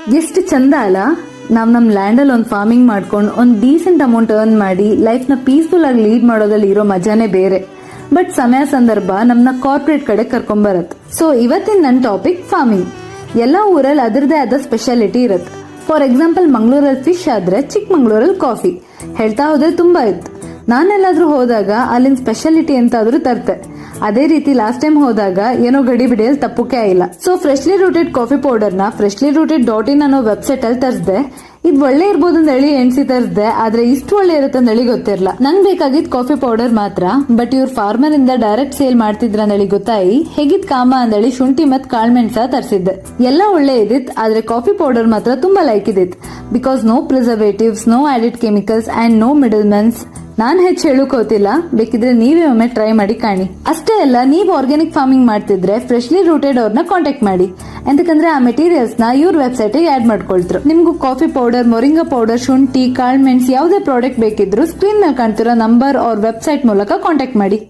ಎಷ್ಟು ಚಂದ ಅಲ್ಲ, ನಾವ್ ನಮ್ ಲ್ಯಾಂಡ್ ಅಲ್ಲಿ ಒಂದು ಫಾರ್ಮಿಂಗ್ ಮಾಡ್ಕೊಂಡು ಒಂದು ಡೀಸೆಂಟ್ ಅಮೌಂಟ್ ಅರ್ನ್ ಮಾಡಿ ಲೈಫ್ ನ ಪೀಸ್ಫುಲ್ ಆಗಿ ಲೀಡ್ ಮಾಡೋದ್ರಲ್ಲಿ ಇರೋ ಮಜಾನೇ ಬೇರೆ. ಬಟ್ ಸಮಯ ಸಂದರ್ಭ ನಮ್ನ ಕಾರ್ಪೊರೇಟ್ ಕಡೆ ಕರ್ಕೊಂಬರತ್. ಸೊ ಇವತ್ತಿನ ನನ್ನ ಟಾಪಿಕ್ ಫಾರ್ಮಿಂಗ್. ಎಲ್ಲಾ ಊರಲ್ಲಿ ಅದರದೇ ಆದ ಸ್ಪೆಷಾಲಿಟಿ ಇರುತ್ತೆ. ಫಾರ್ ಎಕ್ಸಾಂಪಲ್ ಮಂಗಳೂರಲ್ಲಿ ಫಿಶ್ ಆದ್ರೆ ಚಿಕ್ಕಮಂಗ್ಳೂರಲ್ಲಿ ಕಾಫಿ. ಹೇಳ್ತಾ ಹೋದ್ರೆ ತುಂಬಾ ಇತ್ತು. ನಾನೆಲ್ಲಾದ್ರೂ ಹೋದಾಗ ಅಲ್ಲಿನ ಸ್ಪೆಷಾಲಿಟಿ ಎಂತಾದ್ರೂ ತರ್ತೆ. ಅದೇ ರೀತಿ ಲಾಸ್ಟ್ ಟೈಮ್ ಹೋದಾಗ ಏನೋ ಗಡಿ ಬಿಡಿಯಲ್ಲಿ ತಪ್ಪುಕೆ ಇಲ್ಲ. So freshly rooted coffee powder ನ freshlyRooted.in ಅನ್ನೋ ವೆಬ್ಸೈಟ್ ಅಲ್ಲಿ ತರಿಸಿದೆ. ಇದು ಒಳ್ಳೆ ಇರ್ಬೋದು ಅಂತ ಹೇಳಿ ಎಣ್ಸಿ ತರಿಸಿದೆ, ಆದ್ರೆ ಇಷ್ಟು ಒಳ್ಳೆ ಇರುತ್ತೆ ಅಂತ ಹೇಳಿ ಗೊತ್ತಿರಲ್ಲ. ನಂಗೆ ಬೇಕಾಗಿದ್ ಕಾಫಿ ಪೌಡರ್ ಮಾತ್ರ. ಬಟ್ ಇವ್ರ ಫಾರ್ಮರ್ ಇಂದ ಡೈರೆಕ್ಟ್ ಸೇಲ್ ಮಾಡ್ತಿದ್ರ ಅಂತ ಹೇಳಿ ಗೊತ್ತಾಯಿ ಹೇಗಿದ್ ಕಾಮ ಅಂದೇಳಿ ಶುಂಠಿ ಮತ್ ಕಾಳ್ಮೆಣ್ಸ ತರಿಸಿದ್ದೆ. ಎಲ್ಲ ಒಳ್ಳೆ ಇದಿತ್, ಆದ್ರೆ ಕಾಫಿ ಪೌಡರ್ ಮಾತ್ರ ತುಂಬಾ ಲೈಕ್ ಇದಿತ್. Because no preservatives, no added chemicals and no middle mens. ನಾನ್ ಹೆಚ್ಚು ಹೇಳೋಕೋತಿಲ್ಲ, ಬೇಕಿದ್ರೆ ನೀವೇ ಒಮ್ಮೆ ಟ್ರೈ ಮಾಡಿ ಕಾಣಿ. ಅಷ್ಟೇ ಅಲ್ಲ, ನೀವು ಆರ್ಗ್ಯಾನಿಕ್ ಫಾರ್ಮಿಂಗ್ ಮಾಡ್ತಿದ್ರೆ ಫ್ರೆಶ್ಲಿ ರೂಟೆಡ್ ಅವ್ರನ್ನ ಕಾಂಟ್ಯಾಕ್ಟ್ ಮಾಡಿ. ಎಂತಕಂದ್ರೆ ಆ ಮೆಟೀರಿಯಲ್ಸ್ ನ ಇವ್ರ ವೆಬ್ಸೈಟ್ ಆಡ್ ಮಾಡ್ಕೊಳ್ತಾರೆ. ನಿಮ್ಗೂ ಕಾಫಿ ಪೌಡರ್, ಮೊರಿಂಗಾ ಪೌಡರ್, ಶುಂಠಿ, ಕಾಳ್ಮೆಣ್ಸ್ ಯಾವುದೇ ಪ್ರಾಡಕ್ಟ್ ಬೇಕಿದ್ರು ಸ್ಕ್ರೀನ್ ಮೇಲೆ ಕಾಣ್ತಿರೋ ನಂಬರ್ ಅವ್ರ ವೆಬ್ಸೈಟ್ ಮೂಲಕ ಕಾಂಟ್ಯಾಕ್ಟ್ ಮಾಡಿ.